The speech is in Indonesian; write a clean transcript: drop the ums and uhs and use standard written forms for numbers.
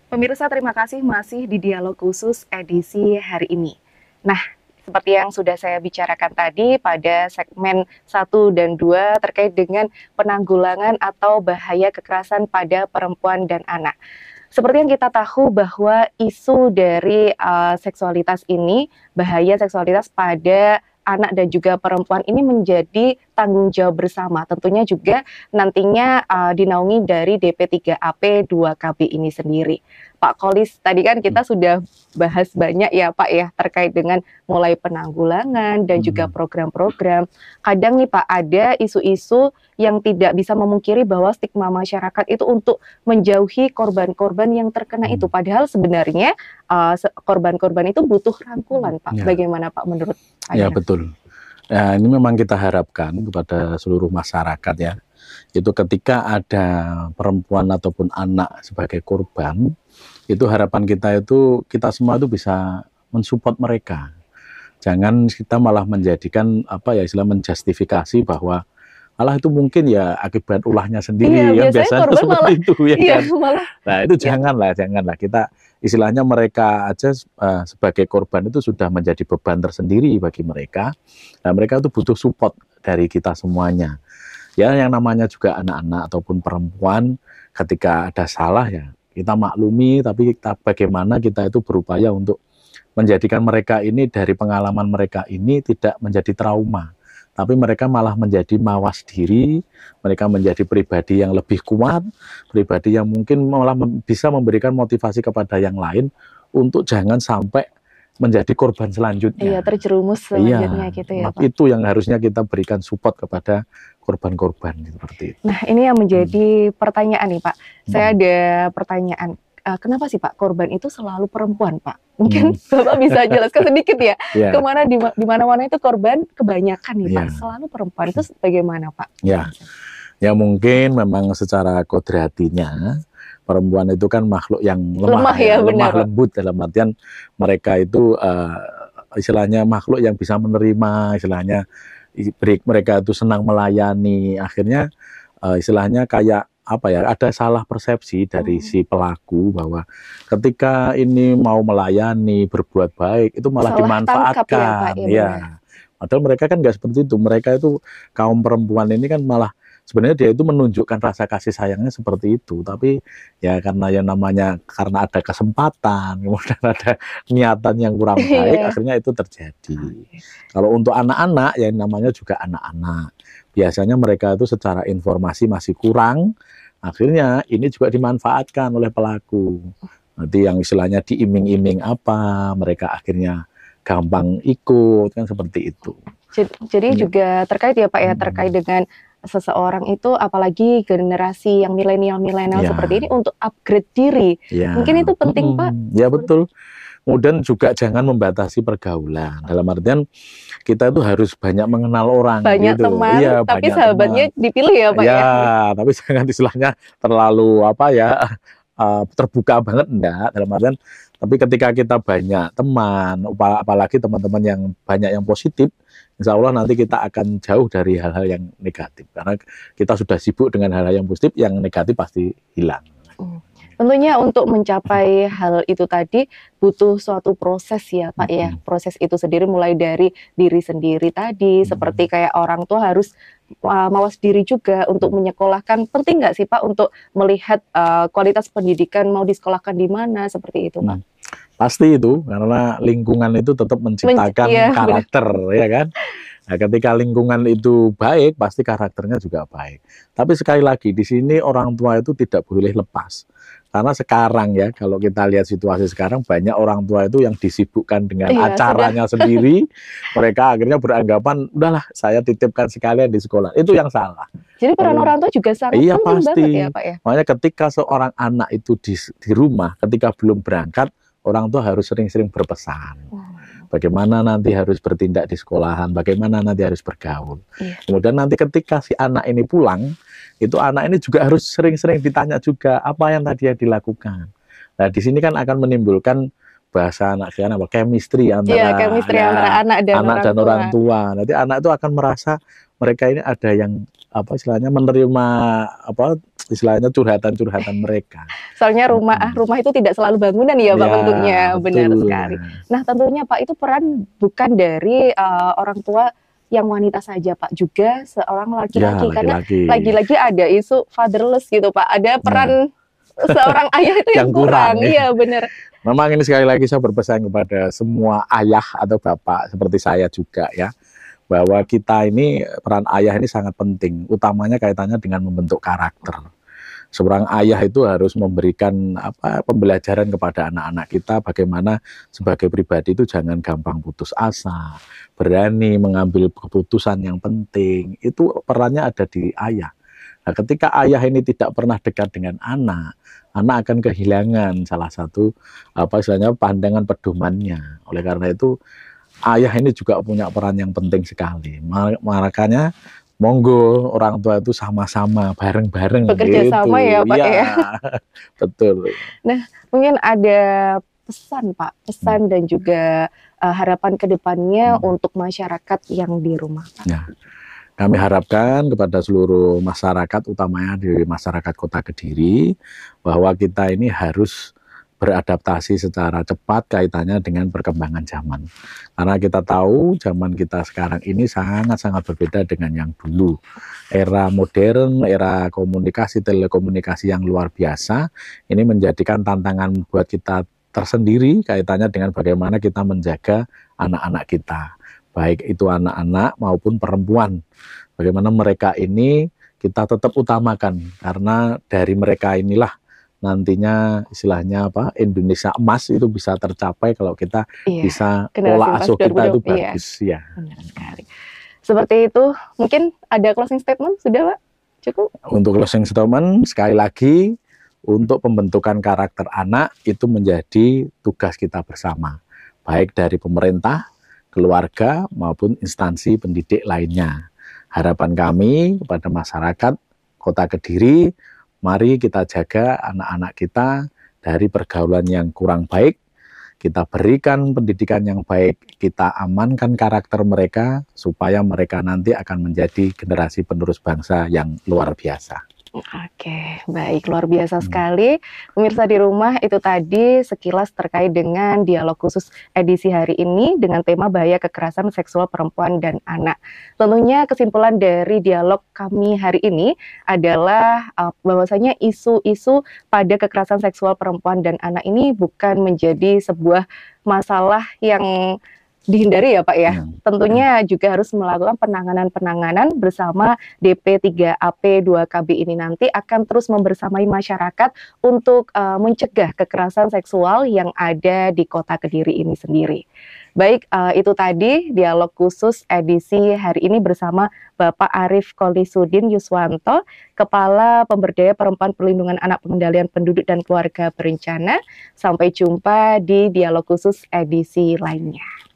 Pemirsa, terima kasih masih di Dialog Khusus edisi hari ini. Nah, seperti yang sudah saya bicarakan tadi pada segmen 1 dan 2 terkait dengan penanggulangan atau bahaya kekerasan pada perempuan dan anak. Seperti yang kita tahu bahwa isu dari seksualitas ini, bahaya seksualitas pada anak dan juga perempuan ini menjadi tanggung jawab bersama. Tentunya juga nantinya dinaungi dari DP3AP 2KB ini sendiri. Pak Kolis, tadi kan kita sudah bahas banyak ya Pak ya terkait dengan mulai penanggulangan dan juga program-program. Kadang nih Pak ada isu-isu yang tidak bisa memungkiri bahwa stigma masyarakat itu untuk menjauhi korban-korban yang terkena itu. Padahal sebenarnya korban-korban itu butuh rangkulan Pak. Ya. Bagaimana Pak menurut Pak? Ya betul. Nah, ini memang kita harapkan kepada seluruh masyarakat ya, itu ketika ada perempuan ataupun anak sebagai korban, itu harapan kita itu kita semua itu bisa mensupport mereka. Jangan kita malah menjadikan apa ya istilah menjustifikasi bahwa Allah itu mungkin ya akibat ulahnya sendiri Iya, yang biasanya seperti malah, itu ya iya, kan. malah, Nah itu janganlah kita istilahnya mereka aja sebagai korban itu sudah menjadi beban tersendiri bagi mereka. Nah mereka itu butuh support dari kita semuanya. Ya yang namanya juga anak-anak ataupun perempuan ketika ada salah ya kita maklumi, tapi bagaimana kita itu berupaya untuk menjadikan mereka ini dari pengalaman mereka ini tidak menjadi trauma. Tapi mereka malah menjadi mawas diri, mereka menjadi pribadi yang lebih kuat, pribadi yang mungkin malah bisa memberikan motivasi kepada yang lain untuk jangan sampai menjadi korban selanjutnya. Iya, terjerumus selanjutnya gitu ya Pak. Itu yang harusnya kita berikan support kepada korban-korban seperti itu. Nah, ini yang menjadi pertanyaan nih Pak. Saya ada pertanyaan. Kenapa sih Pak korban itu selalu perempuan Pak? Mungkin Bapak bisa jelaskan sedikit ya. Kemana di mana-mana itu korban kebanyakan nih Pak selalu perempuan, itu bagaimana Pak? Ya mungkin memang secara kodratinya perempuan itu kan makhluk yang lemah lembut, dalam artian mereka itu istilahnya makhluk yang bisa menerima, istilahnya mereka itu senang melayani, akhirnya istilahnya kayak apa ya, ada salah persepsi dari si pelaku bahwa ketika ini mau melayani, berbuat baik, itu malah dimanfaatkan. Padahal mereka kan nggak seperti itu. Mereka itu kaum perempuan ini kan malah sebenarnya dia itu menunjukkan rasa kasih sayangnya seperti itu. Tapi ya karena yang namanya karena ada kesempatan, kemudian ada niatan yang kurang baik, akhirnya itu terjadi. Kalau untuk anak-anak, ya namanya juga anak-anak. Biasanya mereka itu secara informasi masih kurang, akhirnya ini juga dimanfaatkan oleh pelaku. Nanti yang istilahnya diiming-iming apa, mereka akhirnya gampang ikut, kan seperti itu. Jadi juga terkait ya Pak ya, terkait dengan seseorang itu, apalagi generasi yang milenial seperti ini untuk upgrade diri. Mungkin itu penting Pak. Ya betul. Kemudian juga jangan membatasi pergaulan. Dalam artian kita itu harus banyak mengenal orang. Banyak gitu. Teman, tapi sahabatnya dipilih ya Pak ya. Tapi jangan istilahnya terlalu apa ya terbuka banget enggak. Dalam artian tapi ketika kita banyak teman, apalagi teman-teman yang banyak yang positif, insya Allah nanti kita akan jauh dari hal-hal yang negatif. Karena kita sudah sibuk dengan hal-hal yang positif, yang negatif pasti hilang. Tentunya untuk mencapai hal itu tadi butuh suatu proses ya Pak ya. Proses itu sendiri mulai dari diri sendiri tadi, seperti kayak orang tua harus mawas diri juga untuk menyekolahkan. Penting nggak sih Pak untuk melihat kualitas pendidikan mau disekolahkan di mana, seperti itu Pak? Pasti itu, karena lingkungan itu tetap menciptakan karakter, ya kan? Nah, ketika lingkungan itu baik, pasti karakternya juga baik. Tapi sekali lagi, di sini orang tua itu tidak boleh lepas. Karena sekarang ya, kalau kita lihat situasi sekarang, banyak orang tua itu yang disibukkan dengan acaranya sendiri. Mereka akhirnya beranggapan, udahlah saya titipkan sekalian di sekolah. Itu yang salah. Jadi peran orang tua juga sangat penting banget ya Pak ya? Makanya ketika seorang anak itu di rumah, ketika belum berangkat, orang tua harus sering-sering berpesan. Bagaimana nanti harus bertindak di sekolahan, bagaimana nanti harus bergaul. Kemudian nanti ketika si anak ini pulang, itu anak ini juga harus sering-sering ditanya juga apa yang tadi dilakukan. Nah di sini kan akan menimbulkan bahasa anak sekarang apa chemistry antara anak dan orang tua. Nanti anak itu akan merasa mereka ini ada yang apa istilahnya menerima apa istilahnya curhatan-curhatan mereka. Soalnya rumah itu tidak selalu bangunan ya Pak bentuknya, benar sekali. Nah tentunya Pak itu peran bukan dari orang tua yang wanita saja Pak, juga seorang laki-laki, karena lagi-lagi ada isu fatherless gitu Pak, ada peran seorang ayah itu yang kurang. Iya benar. Memang ini sekali lagi saya berpesan kepada semua ayah atau bapak seperti saya juga ya, bahwa kita ini peran ayah ini sangat penting, utamanya kaitannya dengan membentuk karakter. Seorang ayah itu harus memberikan pembelajaran kepada anak-anak kita bagaimana sebagai pribadi itu jangan gampang putus asa, berani mengambil keputusan yang penting. Itu perannya ada di ayah. Nah, ketika ayah ini tidak pernah dekat dengan anak akan kehilangan salah satu istilahnya pandangan pedomannya. Oleh karena itu ayah ini juga punya peran yang penting sekali. Makanya monggo orang tua itu sama-sama bareng-bareng bekerja gitu. Sama ya Pak ya. Betul. Nah mungkin ada pesan Pak, pesan dan juga harapan kedepannya untuk masyarakat yang di rumah Pak. Nah, kami harapkan kepada seluruh masyarakat, utamanya di masyarakat Kota Kediri, bahwa kita ini harus beradaptasi secara cepat kaitannya dengan perkembangan zaman. Karena kita tahu zaman kita sekarang ini sangat-sangat berbeda dengan yang dulu. Era modern, era komunikasi, telekomunikasi yang luar biasa, ini menjadikan tantangan buat kita tersendiri kaitannya dengan bagaimana kita menjaga anak-anak kita. Baik itu anak-anak maupun perempuan. Bagaimana mereka ini kita tetap utamakan, karena dari mereka inilah nantinya istilahnya Indonesia emas itu bisa tercapai kalau kita bisa pola asuh kita itu bagus ya. Benar sekali. Seperti itu, mungkin ada closing statement sudah Pak? Cukup? Untuk closing statement sekali lagi, untuk pembentukan karakter anak itu menjadi tugas kita bersama, baik dari pemerintah, keluarga maupun instansi pendidik lainnya. Harapan kami kepada masyarakat Kota Kediri, mari kita jaga anak-anak kita dari pergaulan yang kurang baik, kita berikan pendidikan yang baik, kita amankan karakter mereka, supaya mereka nanti akan menjadi generasi penerus bangsa yang luar biasa. Oke, baik, luar biasa sekali. Pemirsa di rumah, itu tadi sekilas terkait dengan dialog khusus edisi hari ini dengan tema bahaya kekerasan seksual perempuan dan anak. Tentunya kesimpulan dari dialog kami hari ini adalah bahwasanya isu-isu pada kekerasan seksual perempuan dan anak ini bukan menjadi sebuah masalah yang dihindari ya Pak ya. Tentunya juga harus melakukan penanganan-penanganan bersama DP3AP 2KB ini nanti akan terus membersamai masyarakat untuk mencegah kekerasan seksual yang ada di Kota Kediri ini sendiri. Baik, itu tadi dialog khusus edisi hari ini bersama Bapak Arief Kolisudin Yuswanto, Kepala Pemberdaya Perempuan Perlindungan Anak Pengendalian Penduduk dan Keluarga Berencana. Sampai jumpa di dialog khusus edisi lainnya.